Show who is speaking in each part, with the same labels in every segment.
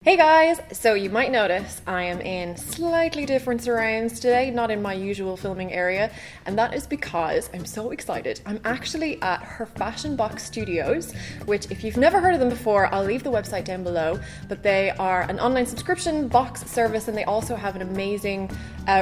Speaker 1: Hey guys! So you might notice I am in slightly different surrounds today, not in my usual filming area, and that is because I'm so excited. I'm actually at Her Fashion Box Studios, which if you've never heard of them before, I'll leave the website down below, but they are an online subscription box service and they also have an amazing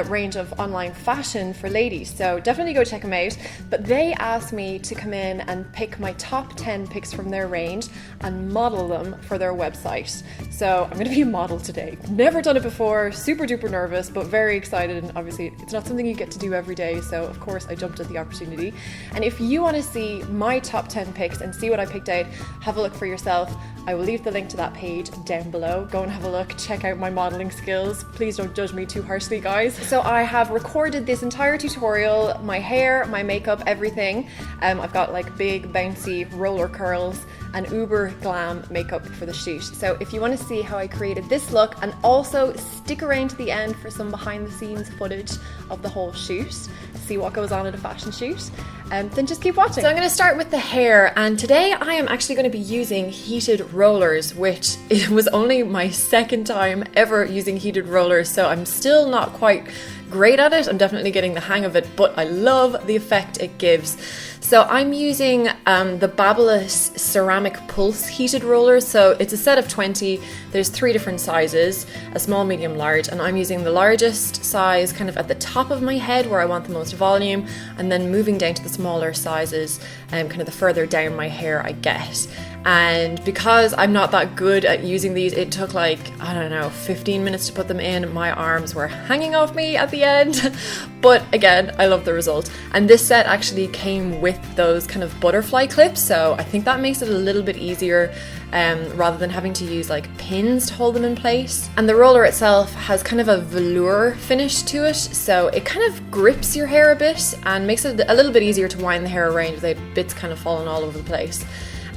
Speaker 1: range of online fashion for ladies, so definitely go check them out. But they asked me to come in and pick my top 10 picks from their range and model them for their website. So I'm going to be a model today. Never done it before, super duper nervous, but very excited, and obviously it's not something you get to do every day, so of course I jumped at the opportunity. And if you want to see my top 10 picks and see what I picked out, have a look for yourself. I will leave the link to that page down below. Go and have a look, check out my modeling skills. Please don't judge me too harshly, guys. So I have recorded this entire tutorial, my hair, my makeup, everything. I've got like big bouncy roller curls and uber glam makeup for the shoot. So if you want to see how I created this look and also stick around to the end for some behind the scenes footage of the whole shoot, see what goes on at a fashion shoot, then just keep watching. So I'm going to start with the hair, and today I am actually going to be using heated rollers, which it was only my second time ever using heated rollers, so I'm still not quite great at it. I'm definitely getting the hang of it, but I love the effect it gives. So I'm using the Babyless ceramic pulse heated roller. So it's a set of 20. There's 3 different sizes, a small, medium, large, and I'm using the largest size kind of at the top of my head where I want the most volume, and then moving down to the smaller sizes kind of the further down my hair I get. And because I'm not that good at using these, it took like, I don't know, 15 minutes to put them in. My arms were hanging off me at the end. But again, I love the result. And this set actually came with those kind of butterfly clips, so I think that makes it a little bit easier rather than having to use like pins to hold them in place. And the roller itself has kind of a velour finish to it, so it kind of grips your hair a bit and makes it a little bit easier to wind the hair around without bits kind of falling all over the place.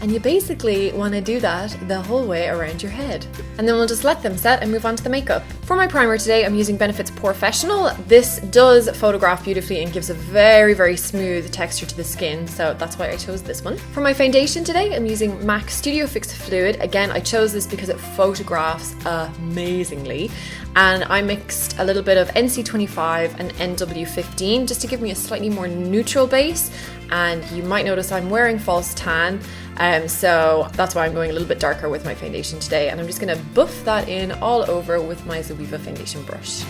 Speaker 1: And you basically want to do that the whole way around your head. And then we'll just let them set and move on to the makeup. For my primer today, I'm using Benefit's Professional. This does photograph beautifully and gives a very, very smooth texture to the skin, so that's why I chose this one. For my foundation today, I'm using MAC Studio Fix Fluid. Again, I chose this because it photographs amazingly. And I mixed a little bit of NC25 and NW15 just to give me a slightly more neutral base. And you might notice I'm wearing false tan, so that's why I'm going a little bit darker with my foundation today, and I'm just going to buff that in all over with my Zoeva foundation brush.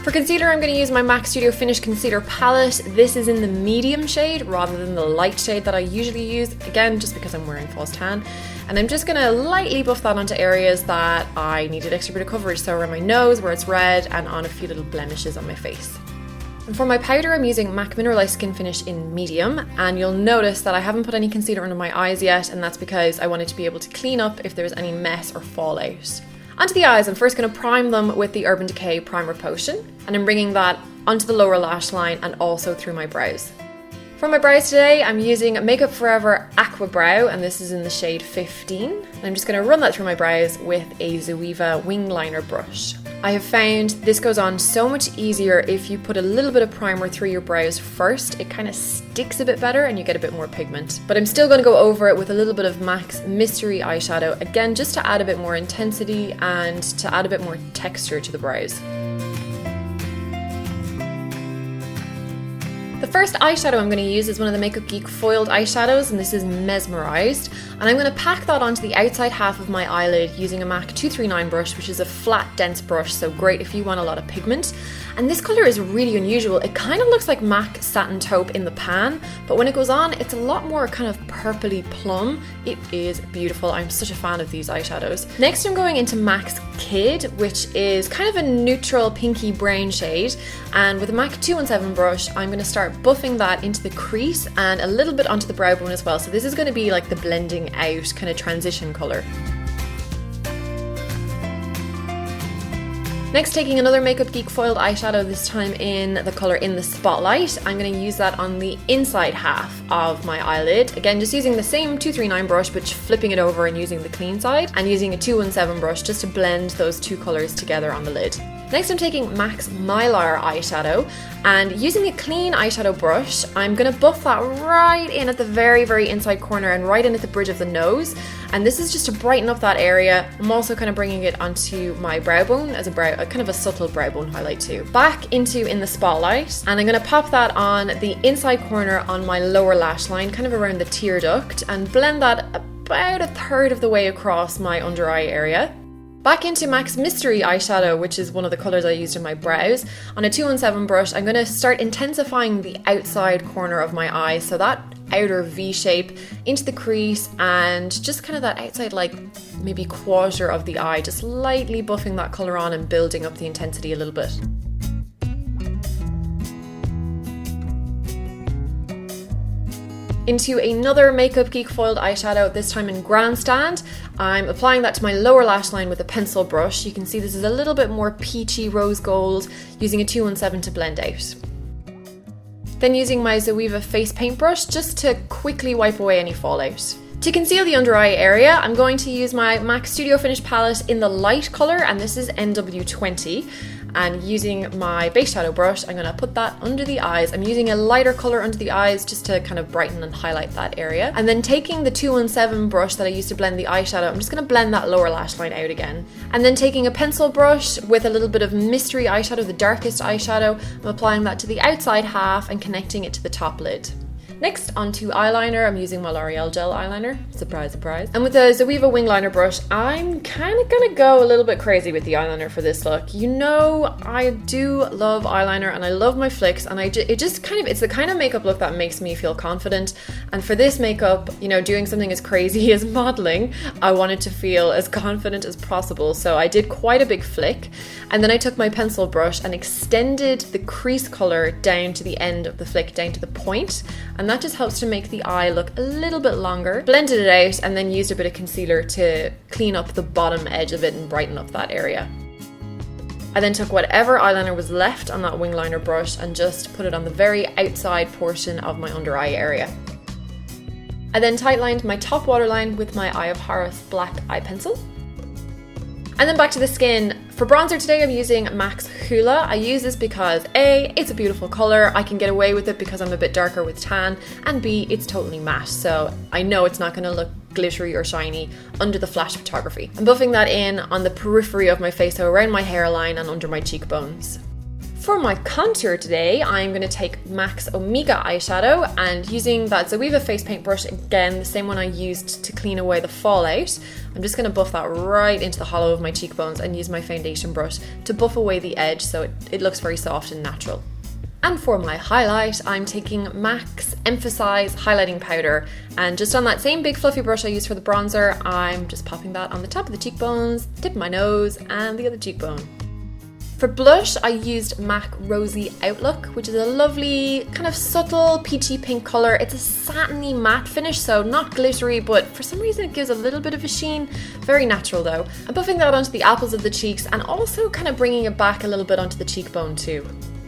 Speaker 1: For concealer, I'm going to use my MAC Studio Finish Concealer Palette. This is in the medium shade rather than the light shade that I usually use, again just because I'm wearing false tan. And I'm just going to lightly buff that onto areas that I needed extra bit of coverage, so around my nose where it's red and on a few little blemishes on my face. And for my powder, I'm using MAC Mineralized Skin Finish in medium, and you'll notice that I haven't put any concealer under my eyes yet, and that's because I wanted to be able to clean up if there's any mess or fallout. Onto the eyes, I'm first going to prime them with the Urban Decay Primer Potion, and I'm bringing that onto the lower lash line and also through my brows. For my brows today, I'm using Makeup Forever Aqua Brow, and this is in the shade 15. And I'm just going to run that through my brows with a Zoeva wing liner brush. I have found this goes on so much easier if you put a little bit of primer through your brows first. It kind of sticks a bit better and you get a bit more pigment. But I'm still going to go over it with a little bit of MAC's Mystery eyeshadow, again just to add a bit more intensity and to add a bit more texture to the brows. The first eyeshadow I'm going to use is one of the Makeup Geek foiled eyeshadows, and this is Mesmerized. And I'm going to pack that onto the outside half of my eyelid using a MAC 239 brush, which is a flat, dense brush, so great if you want a lot of pigment. And this colour is really unusual. It kind of looks like MAC Satin Taupe in the pan, but when it goes on, it's a lot more kind of purpley plum. It is beautiful. I'm such a fan of these eyeshadows. Next, I'm going into MAC's Kid, which is kind of a neutral pinky brown shade. And with a MAC 217 brush, I'm going to start buffing that into the crease and a little bit onto the brow bone as well. So this is going to be like the blending out kind of transition colour. Next, taking another Makeup Geek foiled eyeshadow, this time in the colour In the Spotlight. I'm going to use that on the inside half of my eyelid. Again, just using the same 239 brush, but flipping it over and using the clean side, and using a 217 brush just to blend those two colours together on the lid. Next I'm taking MAC's Mylar eyeshadow, and using a clean eyeshadow brush, I'm going to buff that right in at the very, very inside corner and right in at the bridge of the nose. And this is just to brighten up that area. I'm also kind of bringing it onto my brow bone as a kind of a subtle brow bone highlight too. Back into In the Spotlight, and I'm going to pop that on the inside corner on my lower lash line, kind of around the tear duct, and blend that about a third of the way across my under eye area. Back into MAC's Mystery eyeshadow, which is one of the colours I used in my brows. On a 217 brush, I'm going to start intensifying the outside corner of my eye, so that outer V shape into the crease and just kind of that outside, like maybe quarter of the eye, just lightly buffing that colour on and building up the intensity a little bit. Into another Makeup Geek foiled eyeshadow, this time in Grandstand. I'm applying that to my lower lash line with a pencil brush. You can see this is a little bit more peachy rose gold, using a 217 to blend out. Then using my Zoeva face paint brush just to quickly wipe away any fallout. To conceal the under eye area, I'm going to use my MAC Studio Finish palette in the light colour, and this is NW20. And using my base shadow brush, I'm going to put that under the eyes. I'm using a lighter colour under the eyes just to kind of brighten and highlight that area. And then taking the 217 brush that I used to blend the eyeshadow, I'm just going to blend that lower lash line out again. And then taking a pencil brush with a little bit of Mystery eyeshadow, the darkest eyeshadow, I'm applying that to the outside half and connecting it to the top lid. Next, onto eyeliner. I'm using my L'Oreal gel eyeliner. Surprise, surprise. And with the Zoeva wing liner brush, I'm kind of gonna go a little bit crazy with the eyeliner for this look. You know, I do love eyeliner and I love my flicks, and it's the kind of makeup look that makes me feel confident. And for this makeup, you know, doing something as crazy as modeling, I wanted to feel as confident as possible. So I did quite a big flick, and then I took my pencil brush and extended the crease color down to the end of the flick, down to the point. And that just helps to make the eye look a little bit longer. Blended it out and then used a bit of concealer to clean up the bottom edge of it and brighten up that area. I then took whatever eyeliner was left on that wing liner brush and just put it on the very outside portion of my under eye area. I then tightlined my top waterline with my Eye of Horus black eye pencil. And then back to the skin. For bronzer today, I'm using MAC's Hoola. I use this because A, it's a beautiful colour, I can get away with it because I'm a bit darker with tan, and B, it's totally matte, so I know it's not going to look glittery or shiny under the flash photography. I'm buffing that in on the periphery of my face, so around my hairline and under my cheekbones. For my contour today, I'm going to take MAC's Omega eyeshadow, and using that Zoeva face paint brush, again, the same one I used to clean away the fallout, I'm just going to buff that right into the hollow of my cheekbones and use my foundation brush to buff away the edge so it looks very soft and natural. And for my highlight, I'm taking MAC's Emphasize highlighting powder, and just on that same big fluffy brush I used for the bronzer, I'm just popping that on the top of the cheekbones, tip of my nose, and the other cheekbone. For blush, I used MAC Rosy Outlook, which is a lovely, kind of subtle peachy pink colour. It's a satiny matte finish, so not glittery, but for some reason it gives a little bit of a sheen. Very natural though. I'm buffing that onto the apples of the cheeks and also kind of bringing it back a little bit onto the cheekbone too.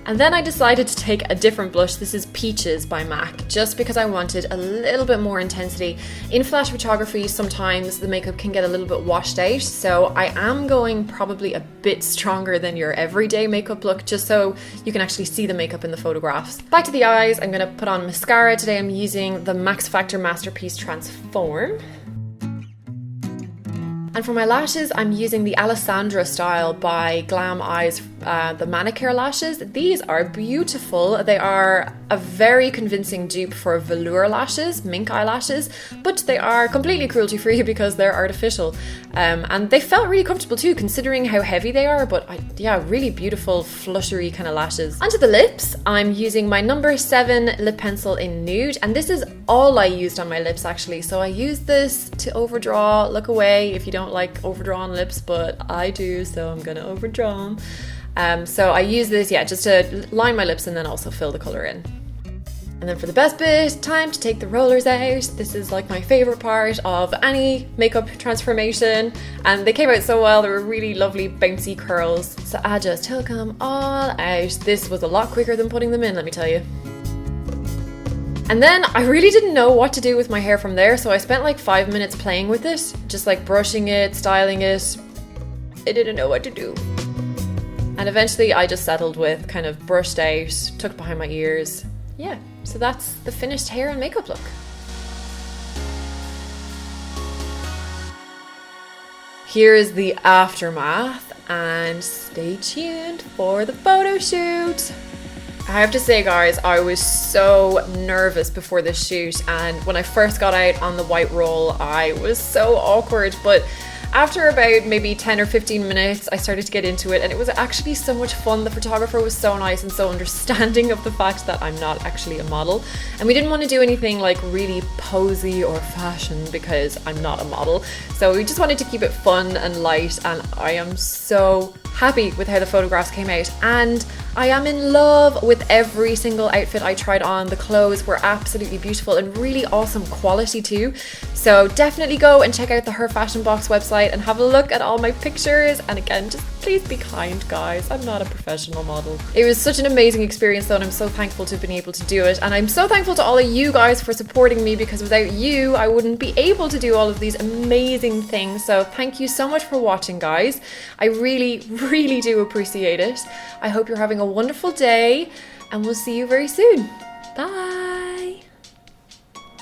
Speaker 1: And then I decided to take a different blush. This is Peaches by MAC, just because I wanted a little bit more intensity. In flash photography, sometimes the makeup can get a little bit washed out, so I am going probably a bit stronger than your everyday makeup look, just so you can actually see the makeup in the photographs. Back to the eyes, I'm going to put on mascara. Today I'm using the Max Factor Masterpiece Transform. And for my lashes, I'm using the Alessandra style by Glam Eyes, the manicure lashes. These are beautiful. They are a very convincing dupe for velour lashes, mink eyelashes, but they are completely cruelty-free because they're artificial. And they felt really comfortable too, considering how heavy they are, but yeah, really beautiful, fluttery kind of lashes. Onto the lips, I'm using my number 7 lip pencil in Nude, and this is all I used on my lips actually. So I used this to overdraw. Look away if you don't like overdrawn lips, but I do, so I'm gonna overdraw them. So I use this, yeah, just to line my lips and then also fill the colour in. And then for the best bit, time to take the rollers out. This is like my favourite part of any makeup transformation, and they came out so well. They were really lovely bouncy curls, so I just took them all out. This was a lot quicker than putting them in, let me tell you. And then I really didn't know what to do with my hair from there, so I spent like 5 minutes playing with it, just like brushing it, styling it. I didn't know what to do. And eventually I just settled with kind of brushed out, tucked behind my ears. Yeah, so that's the finished hair and makeup look. Here is the aftermath, and stay tuned for the photo shoot. I have to say, guys, I was so nervous before this shoot, and when I first got out on the white roll, I was so awkward, but after about maybe 10 or 15 minutes, I started to get into it, and it was actually so much fun. The photographer was so nice and so understanding of the fact that I'm not actually a model, and we didn't want to do anything like really posy or fashion because I'm not a model. So we just wanted to keep it fun and light, and I am so happy with how the photographs came out, and I am in love with every single outfit I tried on. The clothes were absolutely beautiful and really awesome quality too. So definitely go and check out the Her Fashion Box website and have a look at all my pictures. And again, just please be kind, guys. I'm not a professional model. It was such an amazing experience though, and I'm so thankful to have been able to do it. And I'm so thankful to all of you guys for supporting me, because without you, I wouldn't be able to do all of these amazing things. So thank you so much for watching, guys. I really, really do appreciate it. I hope you're having a wonderful day, and we'll see you very soon. Bye.